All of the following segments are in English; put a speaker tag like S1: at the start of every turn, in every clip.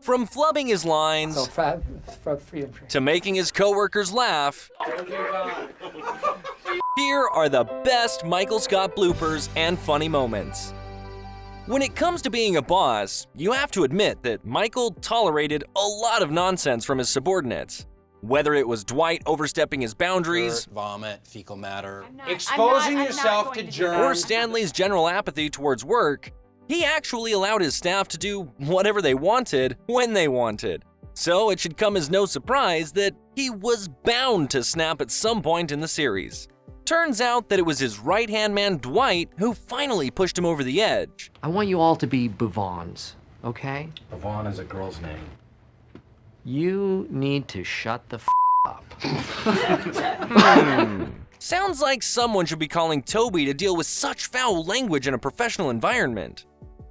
S1: From flubbing his lines to making his coworkers laugh, here are the best Michael Scott bloopers and funny moments. When it comes to being a boss, you have to admit that Michael tolerated a lot of nonsense from his subordinates. Whether it was Dwight overstepping his boundaries,
S2: dirt, vomit, fecal matter,
S3: exposing yourself to germs,
S1: or Stanley's general apathy towards work, he actually allowed his staff to do whatever they wanted when they wanted. So it should come as no surprise that he was bound to snap at some point in the series. Turns out that it was his right-hand man Dwight who finally pushed him over the edge.
S4: I want you all to be Bavons, okay?
S2: Yvonne is a girl's name.
S4: You need to shut the up.
S1: Sounds like someone should be calling Toby to deal with such foul language in a professional environment.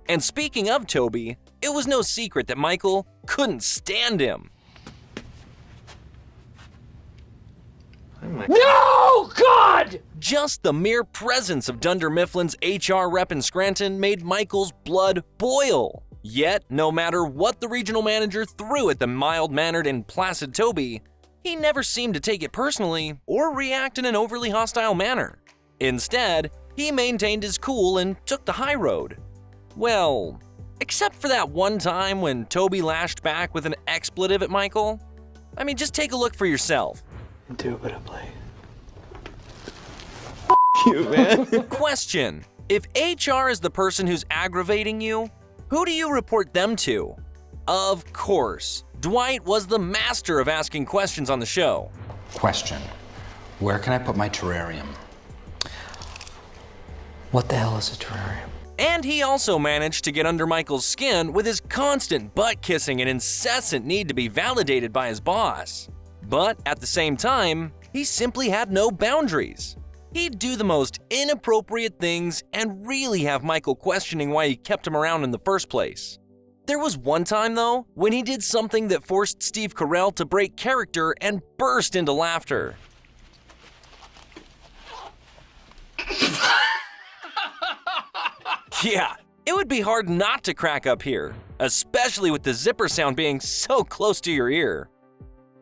S1: And speaking of Toby, it was no secret that Michael couldn't stand him.
S3: No, God!
S1: Just the mere presence of Dunder Mifflin's HR rep in Scranton made Michael's blood boil. Yet, no matter what the regional manager threw at the mild-mannered and placid Toby, he never seemed to take it personally or react in an overly hostile manner. Instead, he maintained his cool and took the high road. Well, except for that one time when Toby lashed back with an expletive at Michael. I mean, just take a look for yourself.
S3: Indubitably.
S5: You, man.
S1: Question: if HR is the person who's aggravating you, who do you report them to? Of course, Dwight was the master of asking questions on the show.
S2: Question: where can I put my terrarium?
S4: What the hell is a terrarium?
S1: And he also managed to get under Michael's skin with his constant butt-kissing and incessant need to be validated by his boss. But at the same time, he simply had no boundaries. He'd do the most inappropriate things and really have Michael questioning why he kept him around in the first place. There was one time, though, when he did something that forced Steve Carell to break character and burst into laughter. Yeah, it would be hard not to crack up here, especially with the zipper sound being so close to your ear.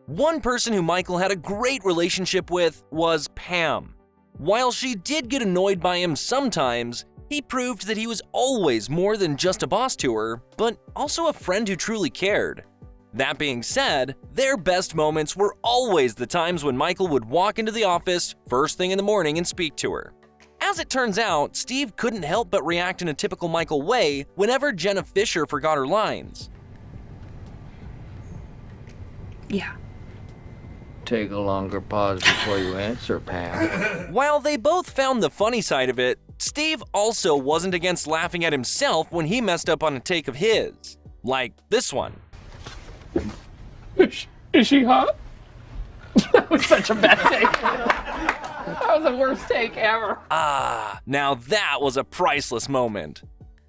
S1: One person who Michael had a great relationship with was Pam. While she did get annoyed by him sometimes, he proved that he was always more than just a boss to her, but also a friend who truly cared. That being said, their best moments were always the times when Michael would walk into the office first thing in the morning and speak to her. As it turns out, Steve couldn't help but react in a typical Michael way whenever Jenna Fisher forgot her lines.
S6: Yeah.
S4: Take a longer pause before you answer, Pam.
S1: While they both found the funny side of it, Steve also wasn't against laughing at himself when he messed up on a take of his. Like this one.
S3: Is she hot? That was such a bad take. That was the worst take ever.
S1: Ah, now that was a priceless moment.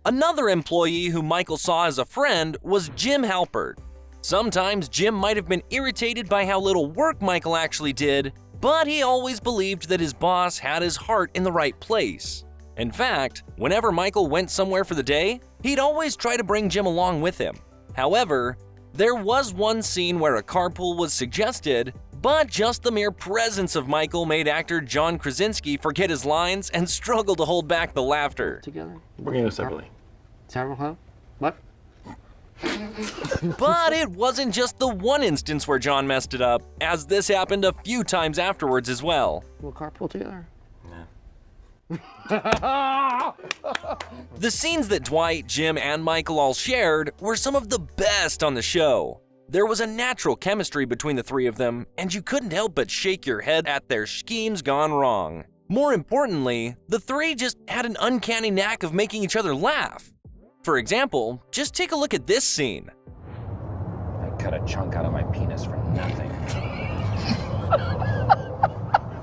S1: Another employee who Michael saw as a friend was Jim Halpert. Sometimes Jim might have been irritated by how little work Michael actually did, but he always believed that his boss had his heart in the right place. In fact, whenever Michael went somewhere for the day, he'd always try to bring Jim along with him. However, there was one scene where a carpool was suggested, but just the mere presence of Michael made actor John Krasinski forget his lines and struggle to hold back the laughter.
S4: Together?
S5: We're gonna go separately.
S4: Several, huh? What?
S1: But it wasn't just the one instance where John messed it up, as this happened a few times afterwards as well.
S4: We'll carpool together.
S1: The scenes that Dwight, Jim, and Michael all shared were some of the best on the show. There was a natural chemistry between the three of them, and you couldn't help but shake your head at their schemes gone wrong. More importantly, the three just had an uncanny knack of making each other laugh. For example, just take a look at this scene.
S2: I cut a chunk out of my penis for nothing.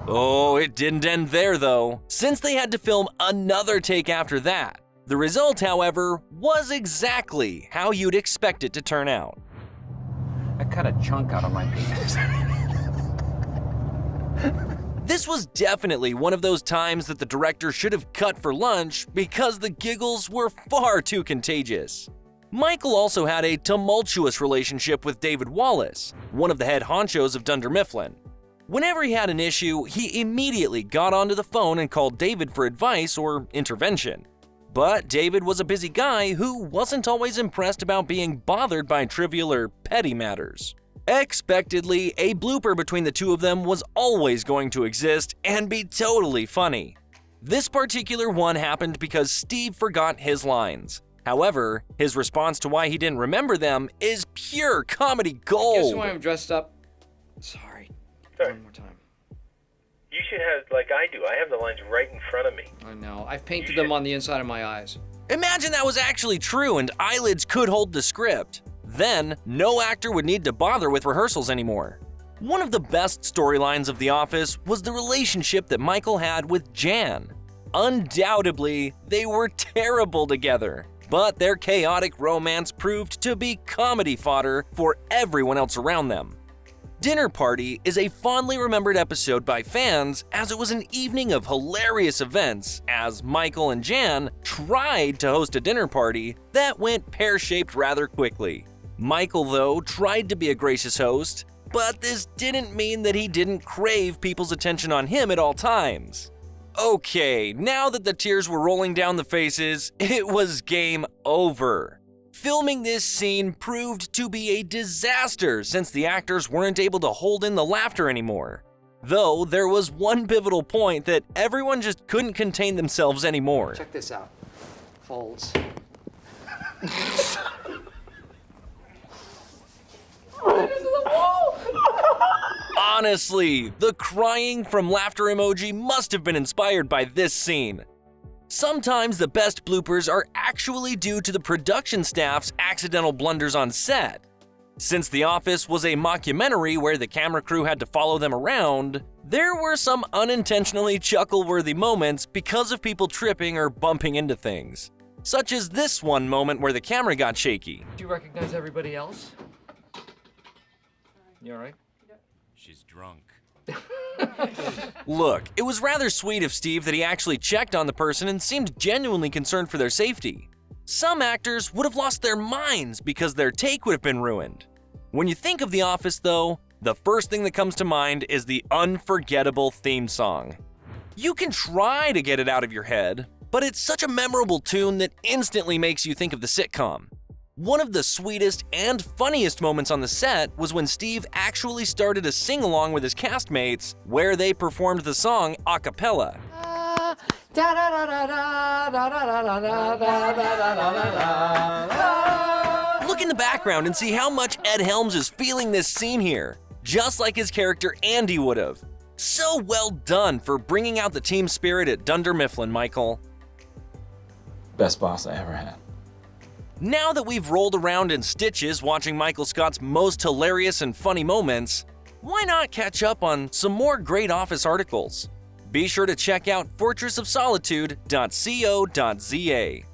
S1: Oh, it didn't end there though, since they had to film another take after that. The result, however, was exactly how you'd expect it to turn out.
S2: I cut a chunk out of my penis.
S1: This was definitely one of those times that the director should have cut for lunch because the giggles were far too contagious. Michael also had a tumultuous relationship with David Wallace, one of the head honchos of Dunder Mifflin. Whenever he had an issue, he immediately got onto the phone and called David for advice or intervention. But David was a busy guy who wasn't always impressed about being bothered by trivial or petty matters. Expectedly, a blooper between the two of them was always going to exist and be totally funny. This particular one happened because Steve forgot his lines. However, his response to why he didn't remember them is pure comedy gold.
S4: Guess why I'm dressed up? Sorry. One more time.
S6: You should have, like I do, I have the lines right in front of me.
S4: I know. I've painted them on the inside of my eyes.
S1: Imagine that was actually true and eyelids could hold the script. Then, no actor would need to bother with rehearsals anymore. One of the best storylines of The Office was the relationship that Michael had with Jan. Undoubtedly, they were terrible together, but their chaotic romance proved to be comedy fodder for everyone else around them. Dinner Party is a fondly remembered episode by fans as it was an evening of hilarious events as Michael and Jan tried to host a dinner party that went pear-shaped rather quickly. Michael, though, tried to be a gracious host, but this didn't mean that he didn't crave people's attention on him at all times. Okay, now that the tears were rolling down the faces, it was game over. Filming this scene proved to be a disaster since the actors weren't able to hold in the laughter anymore. Though there was one pivotal point that everyone just couldn't contain themselves anymore.
S4: Check this out. Folds.
S1: Honestly, the crying from laughter emoji must have been inspired by this scene. Sometimes the best bloopers are actually due to the production staff's accidental blunders on set. Since The Office was a mockumentary where the camera crew had to follow them around, there were some unintentionally chuckle-worthy moments because of people tripping or bumping into things. Such as this one moment where the camera got shaky.
S4: Do you recognize everybody else? You all right?
S7: She's drunk.
S1: Look, it was rather sweet of Steve that he actually checked on the person and seemed genuinely concerned for their safety. Some actors would have lost their minds because their take would have been ruined. When you think of The Office, though, the first thing that comes to mind is the unforgettable theme song. You can try to get it out of your head, but it's such a memorable tune that instantly makes you think of the sitcom. One of the sweetest and funniest moments on the set was when Steve actually started a sing-along with his castmates where they performed the song a cappella. Look in the background and see how much Ed Helms is feeling this scene here, just like his character Andy would have. So well done for bringing out the team spirit at Dunder Mifflin, Michael.
S2: Best boss I ever had.
S1: Now that we've rolled around in stitches watching Michael Scott's most hilarious and funny moments, why not catch up on some more great Office articles? Be sure to check out fortressofsolitude.co.za.